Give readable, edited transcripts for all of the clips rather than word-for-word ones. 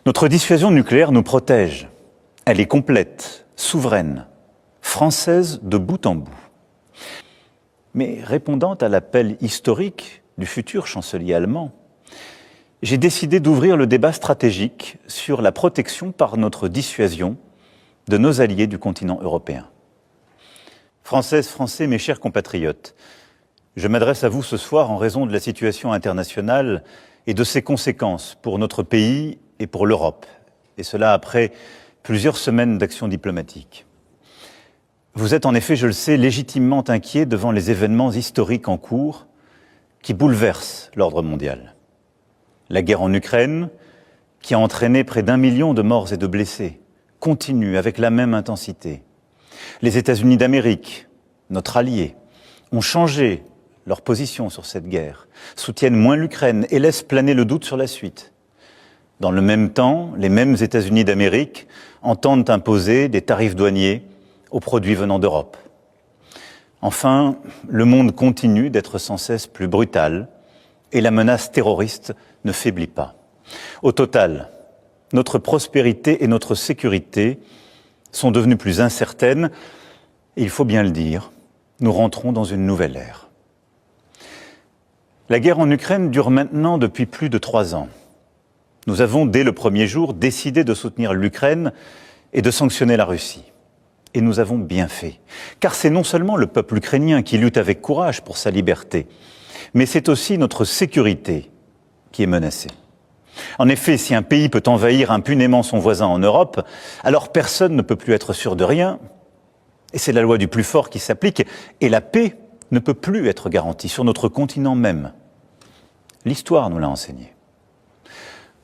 Notre dissuasion nucléaire nous protège. Elle est complète, souveraine, française de bout en bout. Mais répondant à l'appel historique du futur chancelier allemand, j'ai décidé d'ouvrir le débat stratégique sur la protection par notre dissuasion de nos alliés du continent européen. Françaises, Français, mes chers compatriotes, je m'adresse à vous ce soir en raison de la situation internationale et de ses conséquences pour notre pays et pour l'Europe, et cela après plusieurs semaines d'action diplomatique. Vous êtes en effet, je le sais, légitimement inquiets devant les événements historiques en cours qui bouleversent l'ordre mondial. La guerre en Ukraine, qui a entraîné près d'1 million de morts et de blessés, continue avec la même intensité. Les États-Unis d'Amérique, notre allié, ont changé leur position sur cette guerre, soutiennent moins l'Ukraine et laissent planer le doute sur la suite. Dans le même temps, les mêmes États-Unis d'Amérique entendent imposer des tarifs douaniers aux produits venant d'Europe. Enfin, le monde continue d'être sans cesse plus brutal et la menace terroriste ne faiblit pas. Au total, notre prospérité et notre sécurité sont devenues plus incertaines et il faut bien le dire, nous rentrons dans une nouvelle ère. La guerre en Ukraine dure maintenant depuis plus de 3 ans. Nous avons, dès le premier jour, décidé de soutenir l'Ukraine et de sanctionner la Russie. Et nous avons bien fait. Car c'est non seulement le peuple ukrainien qui lutte avec courage pour sa liberté, mais c'est aussi notre sécurité qui est menacée. En effet, si un pays peut envahir impunément son voisin en Europe, alors personne ne peut plus être sûr de rien. Et c'est la loi du plus fort qui s'applique. Et la paix ne peut plus être garantie sur notre continent même. L'histoire nous l'a enseigné.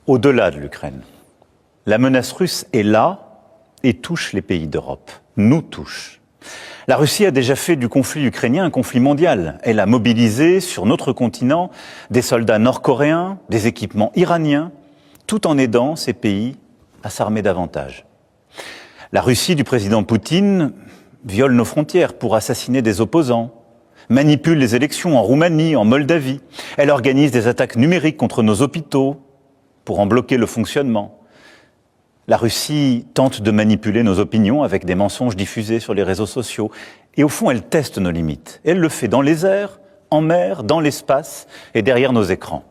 Au-delà de l'Ukraine, la menace russe est là et touche les pays d'Europe, nous touche. La Russie a déjà fait du conflit ukrainien un conflit mondial. Elle a mobilisé sur notre continent des soldats nord-coréens, des équipements iraniens, tout en aidant ces pays à s'armer davantage. La Russie du président Poutine viole nos frontières pour assassiner des opposants, manipule les élections en Roumanie, en Moldavie. Elle organise des attaques numériques contre nos hôpitaux pour en bloquer le fonctionnement. La Russie tente de manipuler nos opinions avec des mensonges diffusés sur les réseaux sociaux. Et au fond, elle teste nos limites. Elle le fait dans les airs, en mer, dans l'espace et derrière nos écrans.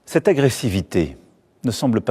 Cette agressivité ne semble pas